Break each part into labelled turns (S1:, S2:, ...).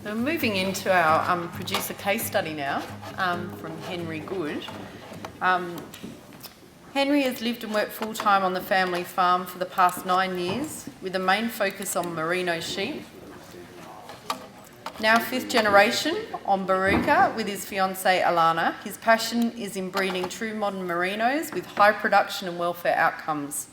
S1: So moving into our producer case study now from Henry Goode. Henry has lived and worked full-time on the family farm for the past 9 years with a main focus on merino sheep. Now 5th generation on Baruka with his fiancée Alana. His passion is in breeding true modern merinos with high production and welfare outcomes.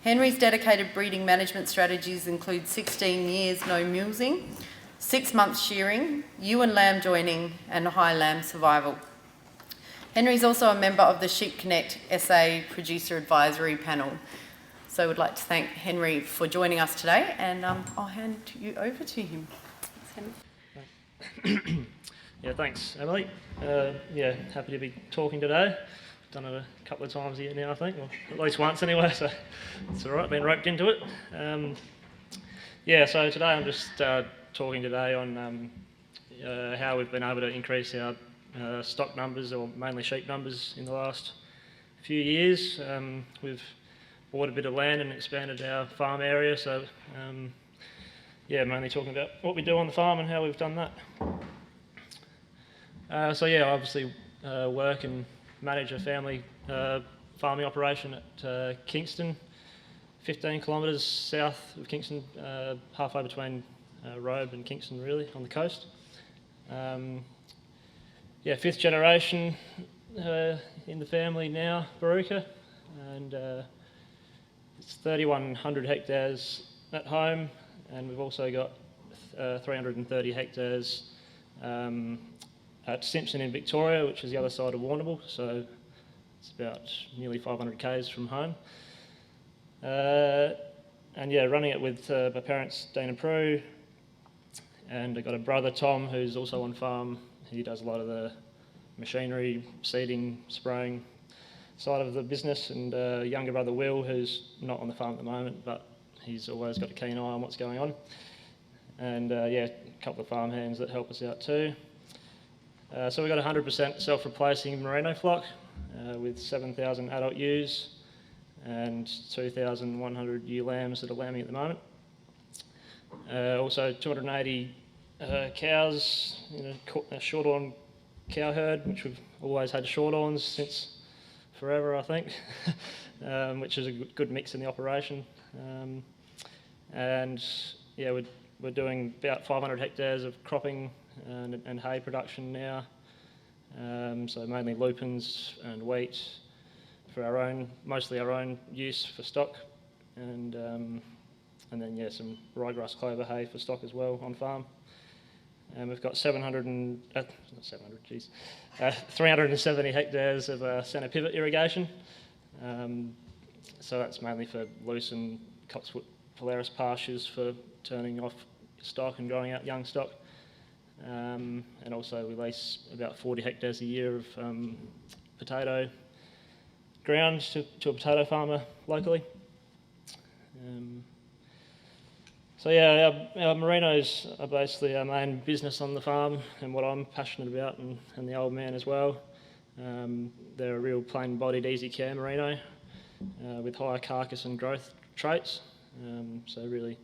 S1: Henry's dedicated breeding management strategies include 16 years no mulesing, 6 months shearing, ewe and lamb joining and high lamb survival. Henry's also a member of the Sheep Connect SA Producer Advisory Panel. So we'd like to thank Henry for joining us today, and I'll hand you over to him. Thanks, Henry.
S2: Yeah, thanks, Emily. Happy to be talking today. Done it a couple of times here now, I think, or at least once anyway, so it's all right, been roped into it. So today I'm just talking today on how we've been able to increase our stock numbers, or mainly sheep numbers, in the last few years. We've bought a bit of land and expanded our farm area, so mainly talking about what we do on the farm and how we've done that. Obviously work and manage a family farming operation at Kingston, 15 kilometres south of Kingston, halfway between Robe and Kingston, really, on the coast. 5th generation in the family now, Baruka, and it's 3,100 hectares at home, and we've also got 330 hectares at Simpson in Victoria, which is the other side of Warrnambool, so it's about nearly 500 k's from home. Running it with my parents, Dean and Prue, and I've got a brother, Tom, who's also on farm. He does a lot of the machinery, seeding, spraying side of the business, and a younger brother, Will, who's not on the farm at the moment, but he's always got a keen eye on what's going on. And a couple of farm hands that help us out too. So we've got 100% self-replacing merino flock with 7,000 adult ewes and 2,100 ewe lambs that are lambing at the moment. Also 280 cows in a short-horn cow herd, which we've always had short-horns since forever, I think, which is a good mix in the operation. We're doing about 500 hectares of cropping and hay production now. So mainly lupins and wheat for mostly our own use for stock, and then some ryegrass clover hay for stock as well on farm. And we've got 370 hectares of centre pivot irrigation. So that's mainly for loose and Cotswood Polaris pastures for turning off stock and growing out young stock. And also we lease about 40 hectares a year of potato ground to a potato farmer locally. Our merinos are basically our main business on the farm and what I'm passionate about, and the old man as well. They're a real plain-bodied, easy care merino with higher carcass and growth traits. So really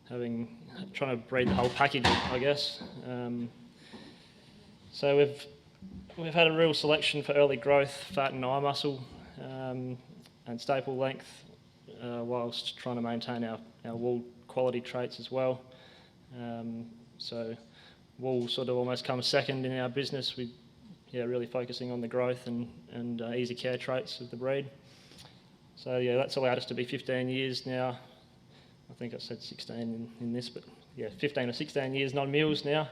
S2: trying to breed the whole package, I guess. So we've had a real selection for early growth, fat and eye muscle, and staple length, whilst trying to maintain our wool quality traits as well. So wool sort of almost comes second in our business. Really focusing on the growth and easy care traits of the breed. So that's allowed us to be 15 years now. I think I said 16 in this, but 15 or 16 years non-mules now.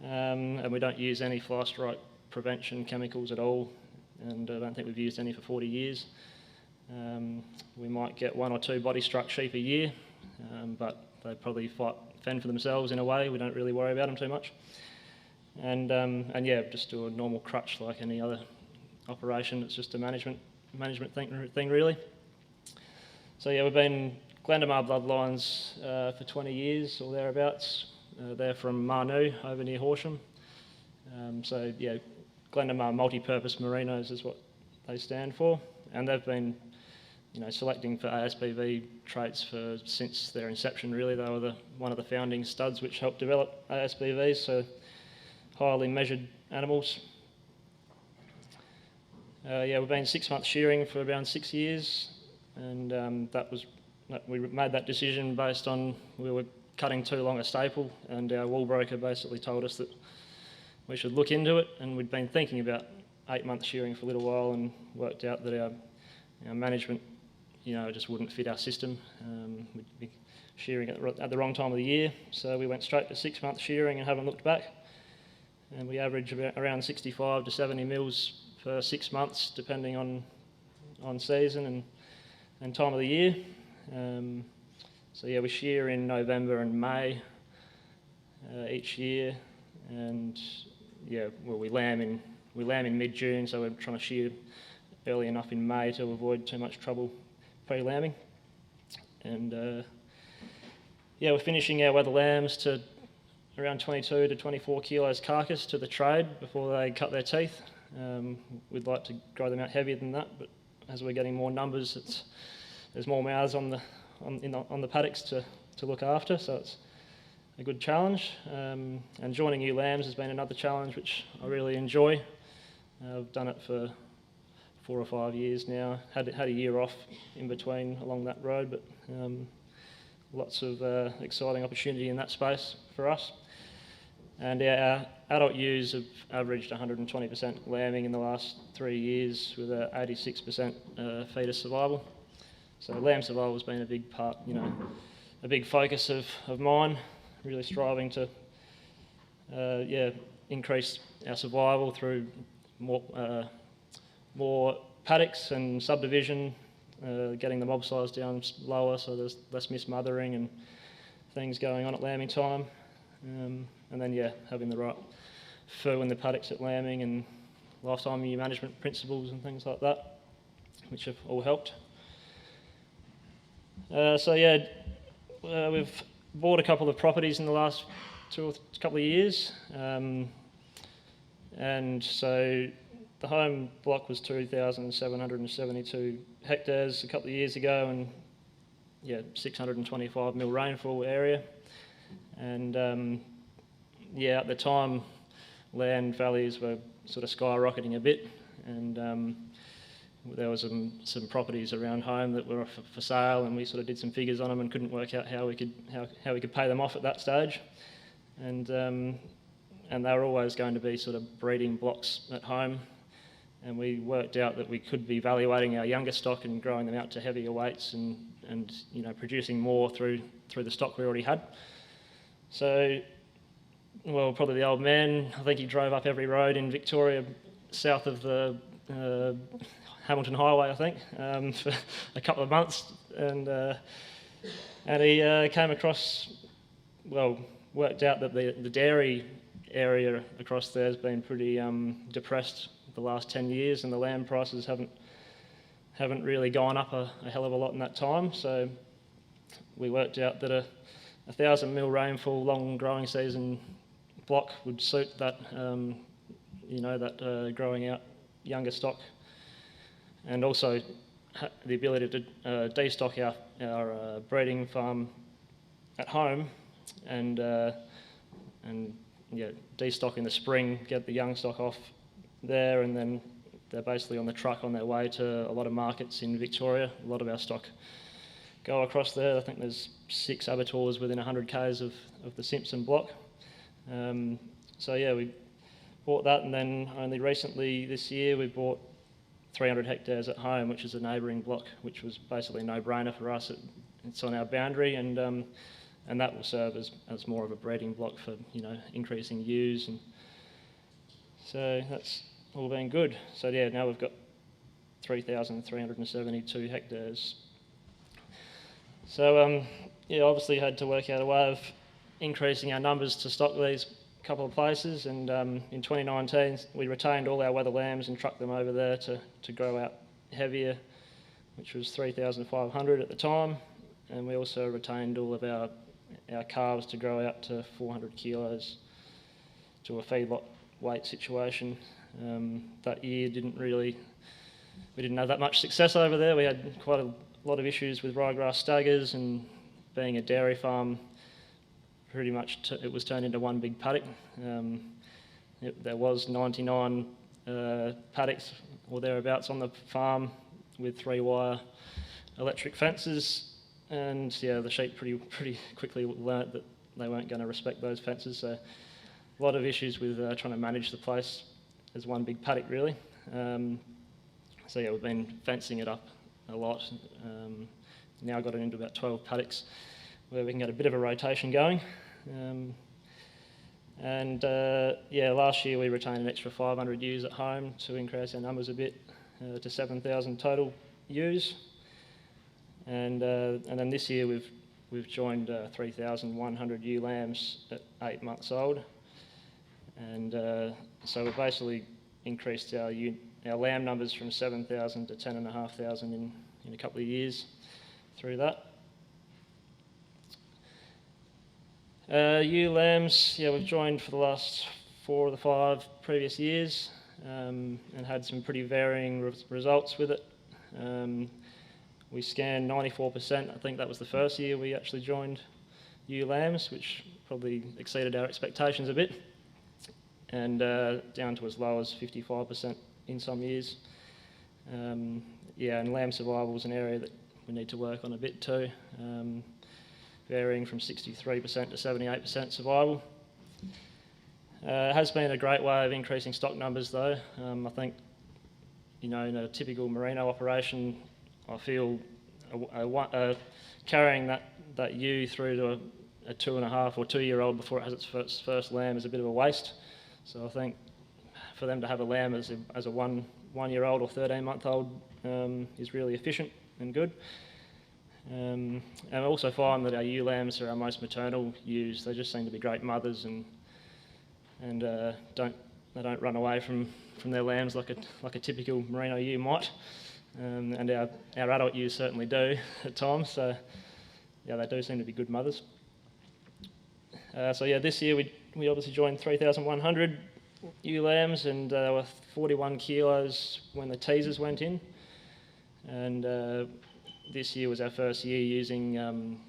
S2: And we don't use any fly strike prevention chemicals at all, and I don't think we've used any for 40 years. We might get 1 or 2 body struck sheep a year, but they probably fend for themselves in a way. We don't really worry about them too much. And just do a normal crutch like any other operation. It's just a management thing really. So we've been Glendamar bloodlines for 20 years or thereabouts. They're from Marnoo over near Horsham. Glendamar multi-purpose merinos is what they stand for, and they've been selecting for ASBV traits since their inception. Really, they were one of the founding studs which helped develop ASBVs, so highly measured animals. We've been 6 months shearing for around 6 years, and we made that decision based on we were cutting too long a staple, and our wool broker basically told us that we should look into it, and we'd been thinking about 8 months shearing for a little while and worked out that our management just wouldn't fit our system. We'd be shearing at the wrong time of the year, so we went straight to 6 months shearing and haven't looked back. And we average around 65 to 70 mils for 6 months, depending on season and time of the year. We shear in November and May each year, and we lamb in mid-June, so we're trying to shear early enough in May to avoid too much trouble pre-lambing. And we're finishing our weather lambs to around 22 to 24 kilos carcass to the trade before they cut their teeth. We'd like to grow them out heavier than that, but as we're getting more numbers, there's more mouths on the paddocks to look after, so it's a good challenge. And joining ewe lambs has been another challenge which I really enjoy. I've done it for 4 or 5 years now. Had a year off in between along that road, but lots of exciting opportunity in that space for us. And our adult ewes have averaged 120% lambing in the last 3 years with a 86% fetus survival. So lamb survival has been a big part, a big focus of mine, really striving to increase our survival through more paddocks and subdivision, getting the mob size down lower so there's less mismothering and things going on at lambing time. And then having the right fur in the paddocks at lambing and lifetime ewe management principles and things like that, which have all helped. We've bought a couple of properties in the last couple of years, and so the home block was 2,772 hectares a couple of years ago, and 625 mil rainfall area. And at the time, land values were sort of skyrocketing a bit, and there was some properties around home that were for sale, and we sort of did some figures on them and couldn't work out how we could pay them off at that stage. And they were always going to be sort of breeding blocks at home, and we worked out that we could be evaluating our younger stock and growing them out to heavier weights and producing more through the stock we already had. So, probably the old man, I think he drove up every road in Victoria south of the Hamilton Highway, I think, for a couple of months, and he came across, worked out that the dairy area across there has been pretty depressed the last 10 years, and the lamb prices haven't really gone up a hell of a lot in that time. So we worked out that a 1,000 mil rainfall long growing season block would suit that, growing out younger stock, and also the ability to destock our breeding farm at home, and destock in the spring, get the young stock off there, and then they're basically on the truck on their way to a lot of markets in Victoria. A lot of our stock go across there. I think there's 6 abattoirs within 100 k's of the Simpson block. We bought that, and then only recently this year we bought 300 hectares at home, which is a neighbouring block, which was basically a no-brainer for us. It's on our boundary, and that will serve as more of a breeding block for increasing ewes, and so that's all been good. So now we've got 3,372 hectares. So obviously had to work out a way of increasing our numbers to stock these couple of places, and in 2019 we retained all our weather lambs and trucked them over there to grow out heavier, which was 3,500 at the time, and we also retained all of our calves to grow out to 400 kilos to a feedlot weight situation. That year didn't really we didn't have that much success over there. We had quite a lot of issues with ryegrass staggers, and being a dairy farm, pretty much it was turned into one big paddock. There was 99 paddocks or thereabouts on the farm with 3-wire electric fences, and yeah, the sheep pretty quickly learnt that they weren't going to respect those fences. So a lot of issues with trying to manage the place as one big paddock, really. So yeah, we've been fencing it up a lot. Now got it into about 12 paddocks where we can get a bit of a rotation going. Yeah, last year we retained an extra 500 ewes at home to increase our numbers a bit to 7,000 total ewes. And then this year we've joined 3,100 ewe lambs at 8 months old. And so we've basically increased our lamb numbers from 7,000 to 10,500 in a couple of years through that. Ewe lambs, yeah, we've joined for the last 4 of the 5 previous years, and had some pretty varying results with it. We scanned 94%. I think that was the first year we actually joined ewe lambs, which probably exceeded our expectations a bit, and down to as low as 55% in some years. Yeah, and lamb survival is an area that we need to work on a bit too, varying from 63% to 78% survival. It has been a great way of increasing stock numbers though. I think, in a typical merino operation, I feel carrying that ewe through to a 2.5 or 2-year-old before it has its first lamb is a bit of a waste. So I think for them to have a lamb as a 1-year-old or 13-month-old is really efficient and good. And I also find that our ewe lambs are our most maternal ewes. They just seem to be great mothers, and they don't run away from their lambs like a typical merino ewe might. And our adult ewes certainly do at times. So yeah, they do seem to be good mothers. So yeah, this year we obviously joined 3,100 ewe lambs, and they were 41 kilos when the teasers went in. And this year was our first year using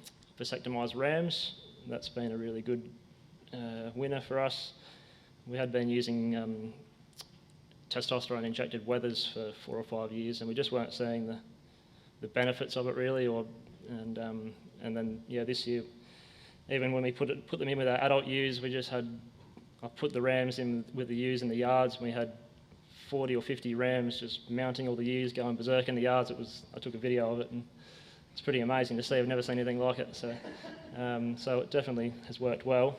S2: vasectomised rams. That's been a really good winner for us. We had been using testosterone injected wethers for 4 or 5 years, and we just weren't seeing the benefits of it really. And then yeah, this year, even when we put them in with our adult ewes, I put the rams in with the ewes in the yards, and we had 40 or 50 rams just mounting all the ewes, going berserk in the yards. I took a video of it, and it's pretty amazing to see. I've never seen anything like it. So it definitely has worked well.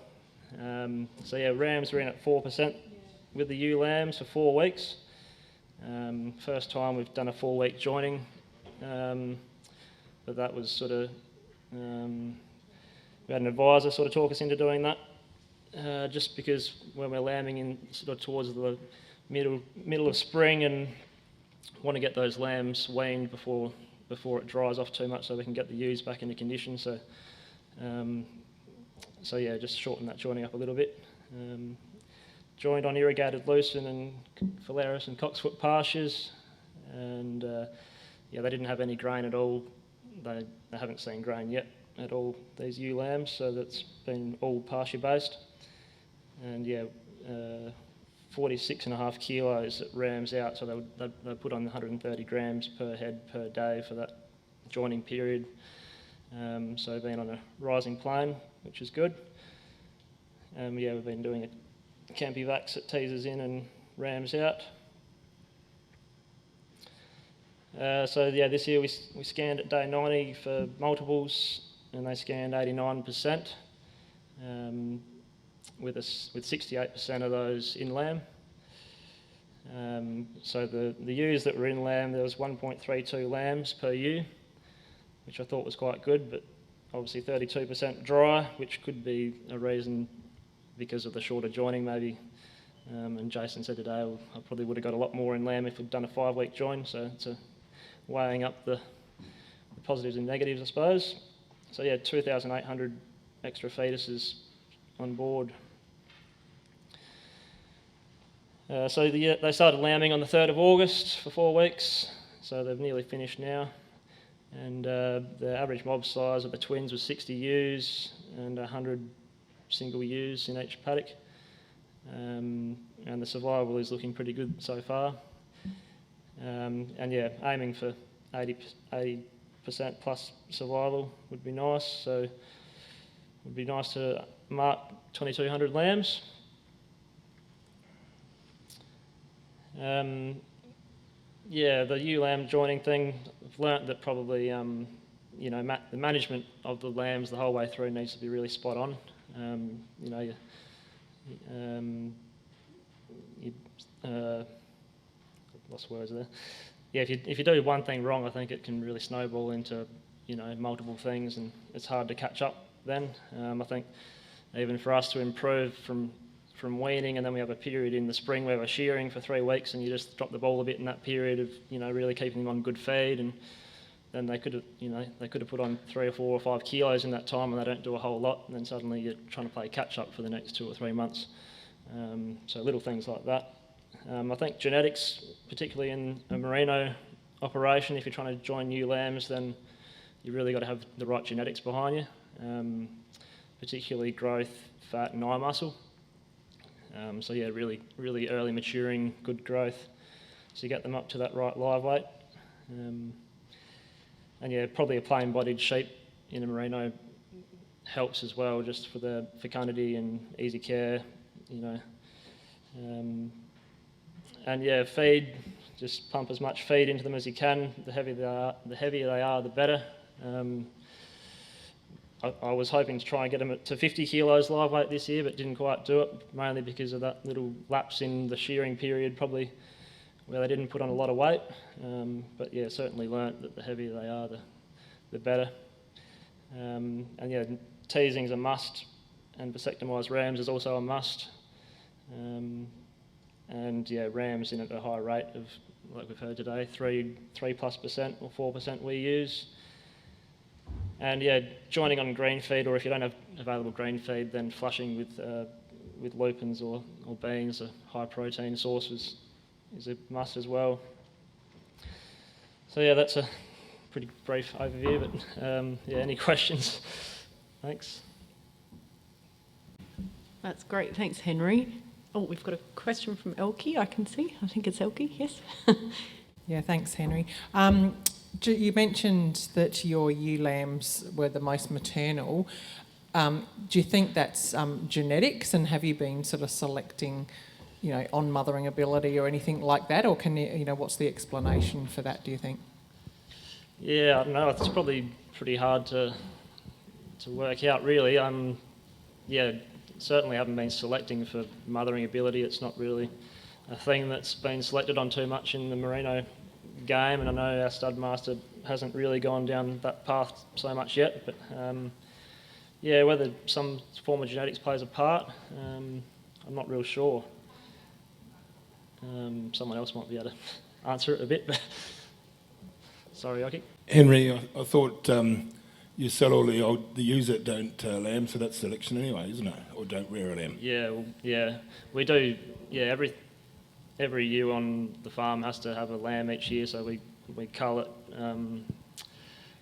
S2: So yeah, rams were in at 4% with the ewe lambs for 4 weeks. First time we've done a 4-week joining, but that was sort of we had an advisor sort of talk us into doing that, just because when we're lambing in sort of towards the middle of spring, and want to get those lambs weaned before it dries off too much, so we can get the ewes back into condition. So yeah, just shorten that joining up a little bit. Joined on irrigated lucerne and Phalaris and Cocksfoot pastures, and yeah, they didn't have any grain at all. They haven't seen grain yet at all, these ewe lambs, so that's been all pasture based. And yeah, 46.5 kilos at rams out, so they put on 130 grams per head per day for that joining period. So been on a rising plane, which is good. Yeah, we've been doing a Campivax at teasers in and rams out. So yeah, this year we scanned at day 90 for multiples, and they scanned 89%, with 68% of those in lamb. So the ewes that were in lamb, there was 1.32 lambs per ewe, which I thought was quite good, but obviously 32% dry, which could be a reason because of the shorter joining maybe. And Jason said today, well, I probably would have got a lot more in lamb if we'd done a 5-week join, so it's weighing up the positives and negatives, I suppose. So yeah, 2,800 extra fetuses on board. So they started lambing on the 3rd of August for 4 weeks. so they've nearly finished now. And the average mob size of the twins was 60 ewes and 100 single ewes in each paddock. And the survival is looking pretty good so far. And yeah, aiming for 80% plus survival would be nice. So it would be nice to mark 2,200 lambs. Yeah, the ewe lamb joining thing, I've learnt that probably, you know, the management of the lambs the whole way through needs to be really spot on. You know, lost words there. Yeah, if you do one thing wrong, I think it can really snowball into, you know, multiple things, and it's hard to catch up then. I think even for us to improve from weaning, and then we have a period in the spring where we're shearing for 3 weeks, and you just drop the ball a bit in that period of, you know, really keeping them on good feed, and then they could have, you know, put on 3 or 4 or 5 kilos in that time, and they don't do a whole lot, and then suddenly you're trying to play catch up for the next 2 or 3 months. So little things like that. I think genetics, particularly in a merino operation, if you're trying to join new lambs, then you really got to have the right genetics behind you, particularly growth, fat and eye muscle. So yeah, really early maturing, good growth. So you get them up to that right live weight. And yeah, probably a plain-bodied sheep in a merino helps as well, just for the fecundity and easy care, you know. And yeah, feed, just pump as much feed into them as you can. The heavier they are, the better. I was hoping to try and get them to 50 kilos live weight this year, but didn't quite do it, mainly because of that little lapse in the shearing period, probably where they didn't put on a lot of weight. But yeah, certainly learnt that the heavier they are, the better. And yeah, teasing's a must, and vasectomised rams is also a must. And yeah, rams in at a high rate of, like we've heard today, 3+% or 4% we use. And yeah, joining on green feed, or if you don't have available green feed, then flushing with lupins or beans, a high protein source, is a must as well. So yeah, that's a pretty brief overview, but yeah, any questions? Thanks.
S3: That's great, thanks Henry. Oh, we've got a question from Elkie, I can see. I think it's Elkie, yes.
S4: Yeah, thanks Henry. You mentioned that your ewe lambs were the most maternal. Do you think that's genetics, and have you been sort of selecting, you know, on mothering ability or anything like that, or can you know, what's the explanation for that, do you think?
S2: Yeah, I don't know, it's probably pretty hard to work out really. Yeah, certainly haven't been selecting for mothering ability. It's not really a thing that's been selected on too much in the merino game, and I know our stud master hasn't really gone down that path so much yet, but yeah, whether some form of genetics plays a part, I'm not real sure. Someone else might be able to answer it a bit, but sorry, Oki.
S5: Henry, I thought you sell all the ewes that don't lamb, so that's selection anyway, isn't it? Or don't rear a lamb?
S2: Yeah, well, yeah, we do. Yeah, every ewe on the farm has to have a lamb each year, so we cull it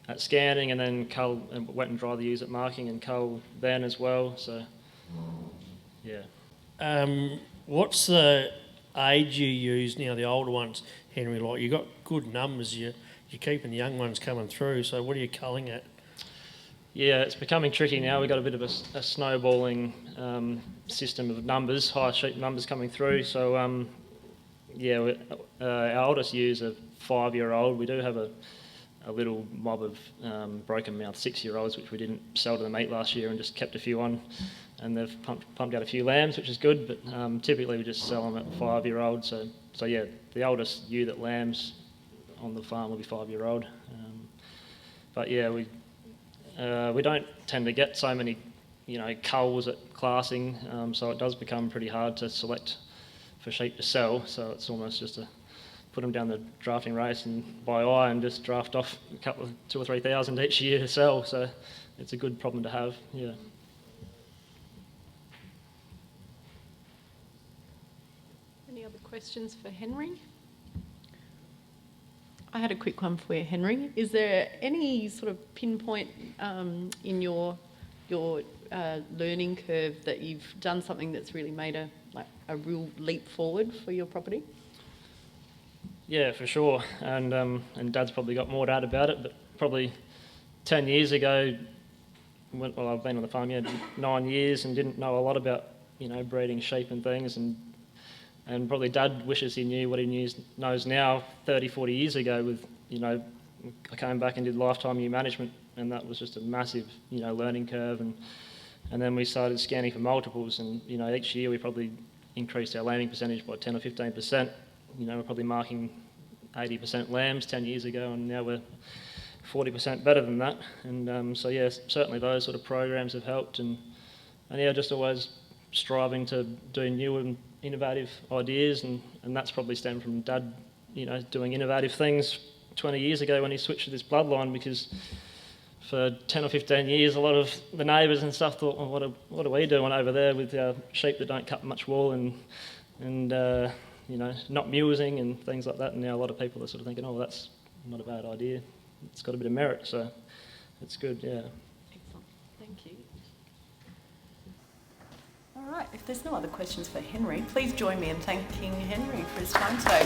S2: at scanning, and then cull and wet and dry the ewes at marking, and cull then as well. So yeah.
S6: What's the age you use now, the older ones, Henry? Like, you got good numbers, you're keeping the young ones coming through, so what are you culling at?
S2: Yeah, it's becoming tricky now. We've got a bit of a snowballing system of numbers, high sheep numbers coming through. So yeah, our oldest ewes are 5-year-old. We do have a little mob of broken mouth 6-year-olds, which we didn't sell to the meat last year and just kept a few on, and they've pumped out a few lambs, which is good, but typically we just sell them at 5-year-old. So yeah, the oldest ewe that lambs on the farm will be 5-year-old. But yeah, we don't tend to get so many, you know, culls at classing, so it does become pretty hard to select for sheep to sell. So it's almost just to put them down the drafting race and by eye and just draft off a couple of 2,000 or 3,000 each year to sell. So it's a good problem to have. Yeah.
S3: Any other questions for Henry? I had a quick one for you, Henry. Is there any sort of pinpoint in your learning curve that you've done something that's really made a real leap forward for your property?
S2: Yeah, for sure. And Dad's probably got more to add about it, but probably 10 years ago, well, I've been on the farm 9 years and didn't know a lot about, breeding sheep and things, and probably Dad wishes he knew what he knows now 30, 40 years ago with, I came back and did lifetime ewe management, and that was just a massive, learning curve, and then we started scanning for multiples, and, each year we probably increased our lambing percentage by 10 or 15%. We're probably marking 80% lambs 10 years ago, and now we're 40% better than that. And so, yeah, certainly those sort of programs have helped, and yeah, just always striving to do new and innovative ideas, and that's probably stemmed from Dad, doing innovative things 20 years ago when he switched to this bloodline, because for 10 or 15 years, a lot of the neighbours and stuff thought, well, what are we doing over there with our sheep that don't cut much wool and not mulesing and things like that. And now a lot of people are sort of thinking, oh, that's not a bad idea. It's got a bit of merit, so it's good, yeah.
S3: Excellent. Thank you.
S1: All right, if there's no other questions for Henry, please join me in thanking Henry for his time today.